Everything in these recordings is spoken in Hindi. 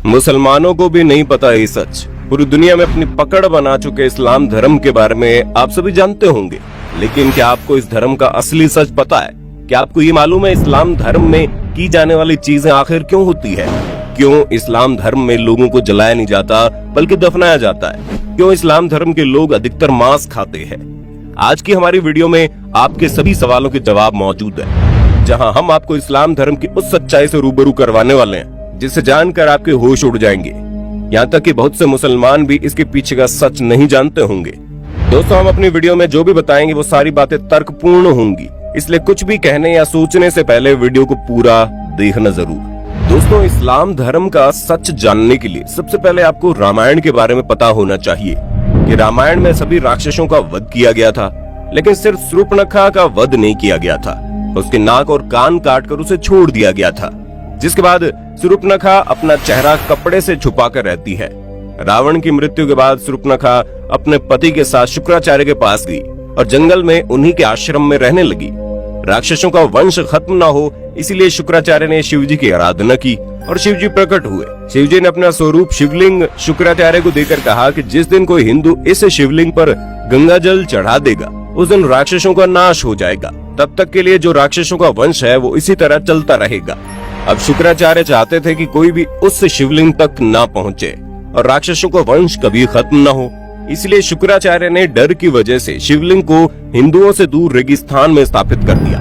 मुसलमानों को भी नहीं पता ये सच। पूरी दुनिया में अपनी पकड़ बना चुके इस्लाम धर्म के बारे में आप सभी जानते होंगे, लेकिन क्या आपको इस धर्म का असली सच पता है? क्या आपको ये मालूम है इस्लाम धर्म में की जाने वाली चीजें आखिर क्यों होती है? क्यों इस्लाम धर्म में लोगों को जलाया नहीं जाता बल्कि दफनाया जाता है? क्यों इस्लाम धर्म के लोग अधिकतर मांस खाते हैं? आज की हमारी वीडियो में आपके सभी सवालों के जवाब मौजूद है, जहां हम आपको इस्लाम धर्म की उस सच्चाई से रूबरू करवाने वाले हैं जिसे जानकर आपके होश उड़ जाएंगे। यहाँ तक कि बहुत से मुसलमान भी इसके पीछे का सच नहीं जानते होंगे। दोस्तों, हम अपनी वीडियो में जो भी बताएंगे वो सारी बातें तर्कपूर्ण होंगी, इसलिए कुछ भी कहने या सोचने से पहले वीडियो को पूरा देखना जरूर। दोस्तों, इस्लाम धर्म का सच जानने के लिए सबसे पहले आपको रामायण के बारे में पता होना चाहिए कि रामायण में सभी राक्षसों का वध किया गया था, लेकिन सिर्फ शूर्पणखा का वध नहीं किया गया था। उसके नाक और कान काटकर उसे छोड़ दिया गया था, जिसके बाद शूर्पणखा अपना चेहरा कपड़े से छुपाकर रहती है। रावण की मृत्यु के बाद शूर्पणखा अपने पति के साथ शुक्राचार्य के पास गई और जंगल में उन्हीं के आश्रम में रहने लगी। राक्षसों का वंश खत्म न हो, इसीलिए शुक्राचार्य ने शिव जी की आराधना की और शिव जी प्रकट हुए। शिव जी ने अपना स्वरूप शिवलिंग शुक्राचार्य को देकर कहा कि जिस दिन कोई हिंदू इस शिवलिंग पर गंगा जल चढ़ा देगा, उस दिन राक्षसों का नाश हो जाएगा। तब तक के लिए जो राक्षसों का वंश है वो इसी तरह चलता रहेगा। अब शुक्राचार्य चाहते थे कि कोई भी उस शिवलिंग तक ना पहुँचे और राक्षसों का वंश कभी खत्म न हो, इसलिए शुक्राचार्य ने डर की वजह से शिवलिंग को हिंदुओं से दूर रेगिस्तान में स्थापित कर दिया,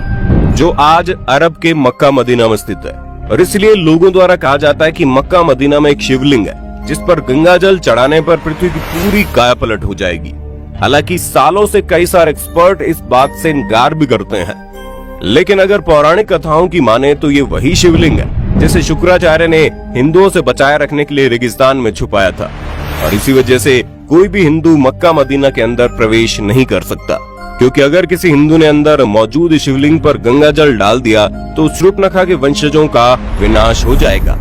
जो आज अरब के मक्का मदीना में स्थित है। और इसलिए लोगों द्वारा कहा जाता है कि मक्का मदीना में एक शिवलिंग है जिस पर गंगा जल चढ़ाने पर पृथ्वी की पूरी कायापलट हो जाएगी। हालांकि सालों से कई सारे एक्सपर्ट इस बात से इनकार भी करते हैं, लेकिन अगर पौराणिक कथाओं की माने तो ये वही शिवलिंग है जिसे शुक्राचार्य ने हिंदुओं से बचाए रखने के लिए रेगिस्तान में छुपाया था। और इसी वजह से कोई भी हिंदू मक्का मदीना के अंदर प्रवेश नहीं कर सकता, क्योंकि अगर किसी हिंदू ने अंदर मौजूद शिवलिंग पर गंगा जल डाल दिया तो शूर्पणखा के वंशजों का विनाश हो जाएगा।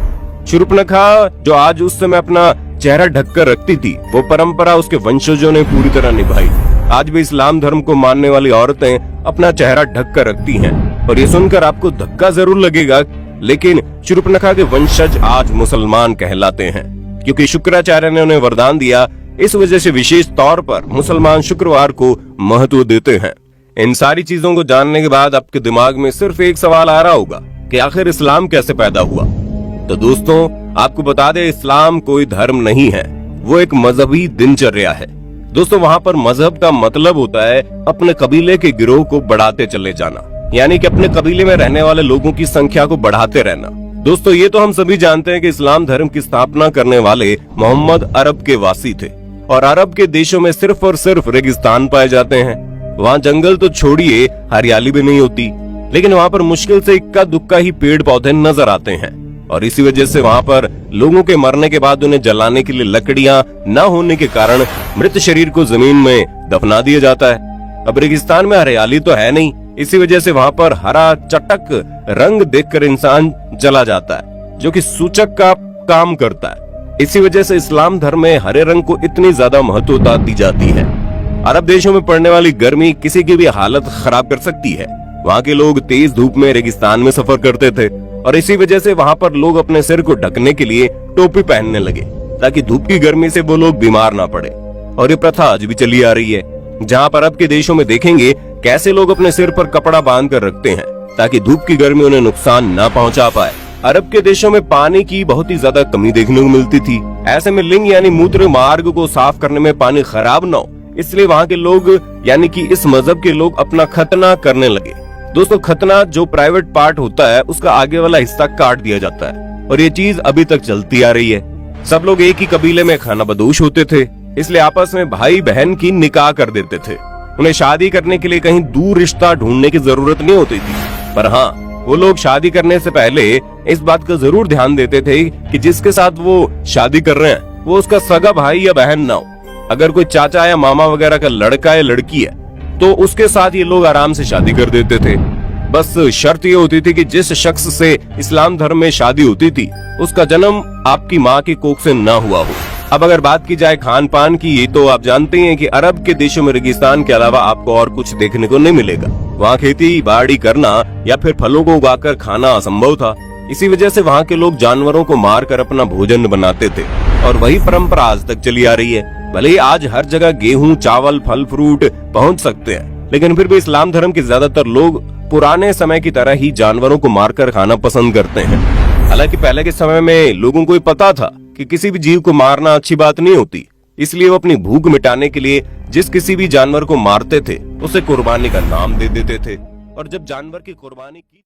शूर्पणखा जो आज उस समय अपना चेहरा ढककर रखती थी, वो परंपरा उसके वंशजों ने पूरी तरह निभाई। आज भी इस्लाम धर्म को मानने वाली औरतें अपना चेहरा ढककर रखती हैं, और ये सुनकर आपको धक्का जरूर लगेगा, लेकिन शूर्पणखा के वंशज आज मुसलमान कहलाते हैं, क्योंकि शुक्राचार्य ने उन्हें वरदान दिया। इस वजह से विशेष तौर पर मुसलमान शुक्रवार को महत्व देते हैं। इन सारी चीजों को जानने के बाद आपके दिमाग में सिर्फ एक सवाल आ रहा होगा कि आखिर इस्लाम कैसे पैदा हुआ। तो दोस्तों, आपको बता दें, इस्लाम कोई धर्म नहीं है, वो एक मजहबी दिनचर्या है। दोस्तों, वहाँ पर मजहब का मतलब होता है अपने कबीले के गिरोह को बढ़ाते चले जाना, यानी कि अपने कबीले में रहने वाले लोगों की संख्या को बढ़ाते रहना। दोस्तों, ये तो हम सभी जानते हैं कि इस्लाम धर्म की स्थापना करने वाले मोहम्मद अरब के वासी थे, और अरब के देशों में सिर्फ और सिर्फ रेगिस्तान पाए जाते हैं। वहाँ जंगल तो छोड़िए, हरियाली भी नहीं होती, लेकिन वहाँ पर मुश्किल से इक्का दुक्का ही पेड़ पौधे नजर आते हैं। और इसी वजह से वहाँ पर लोगों के मरने के बाद उन्हें जलाने के लिए लकड़ियां न होने के कारण मृत शरीर को जमीन में दफना दिया जाता है। अब रेगिस्तान में हरियाली तो है नहीं, इसी वजह से वहाँ पर हरा चटक रंग देखकर इंसान जला जाता है, जो कि सूचक का काम करता है। इसी वजह से इस्लाम धर्म में हरे रंग को इतनी ज्यादा महत्वता दी जाती है। अरब देशों में पड़ने वाली गर्मी किसी की भी हालत खराब कर सकती है। वहाँ के लोग तेज धूप में रेगिस्तान में सफर करते थे, और इसी वजह से वहाँ पर लोग अपने सिर को ढकने के लिए टोपी पहनने लगे, ताकि धूप की गर्मी से वो लोग बीमार ना पड़े। और ये प्रथा आज भी चली आ रही है, जहाँ पर अरब के देशों में देखेंगे कैसे लोग अपने सिर पर कपड़ा बांध कर रखते हैं, ताकि धूप की गर्मी उन्हें नुकसान न पहुँचा पाए। अरब के देशों में पानी की बहुत ही ज्यादा कमी देखने को मिलती थी। ऐसे में लिंग यानी मूत्र मार्ग को साफ करने में पानी खराब न हो, इसलिए वहाँ के लोग यानी कि इस मजहब के लोग अपना खतना करने लगे। दोस्तों, खतना जो प्राइवेट पार्ट होता है उसका आगे वाला हिस्सा काट दिया जाता है, और ये चीज अभी तक चलती आ रही है। सब लोग एक ही कबीले में खाना बदोश होते थे, इसलिए आपस में भाई बहन की निकाह कर देते थे। उन्हें शादी करने के लिए कहीं दूर रिश्ता ढूंढने की जरूरत नहीं होती थी, पर हाँ, वो लोग शादी करने से पहले इस बात का जरूर ध्यान देते थे कि जिसके साथ वो शादी कर रहे हैं वो उसका सगा भाई या बहन ना हो। अगर कोई चाचा या मामा वगैरह का लड़का या लड़की है तो उसके साथ ये लोग आराम से शादी कर देते थे। बस शर्त ये होती थी कि जिस शख्स से इस्लाम धर्म में शादी होती थी उसका जन्म आपकी माँ की कोख से ना हुआ हो। अब अगर बात की जाए खान पान की, ये तो आप जानते हैं कि अरब के देशों में रेगिस्तान के अलावा आपको और कुछ देखने को नहीं मिलेगा। वहाँ खेती बाड़ी करना या फिर फलों को उगाकर खाना असंभव था। इसी वजह से वहाँ के लोग जानवरों को मारकर अपना भोजन बनाते थे और वही परंपरा आज तक चली आ रही है। भले ही आज हर जगह गेहूं, चावल, फल फ्रूट पहुंच सकते हैं, लेकिन फिर भी इस्लाम धर्म के ज्यादातर लोग पुराने समय की तरह ही जानवरों को मारकर खाना पसंद करते हैं। हालांकि पहले के समय में लोगों को ये पता था कि किसी भी जीव को मारना अच्छी बात नहीं होती, इसलिए वो अपनी भूख मिटाने के लिए जिस किसी भी जानवर को मारते थे उसे कुर्बानी का नाम दे देते थे। और जब जानवर की कुर्बानी की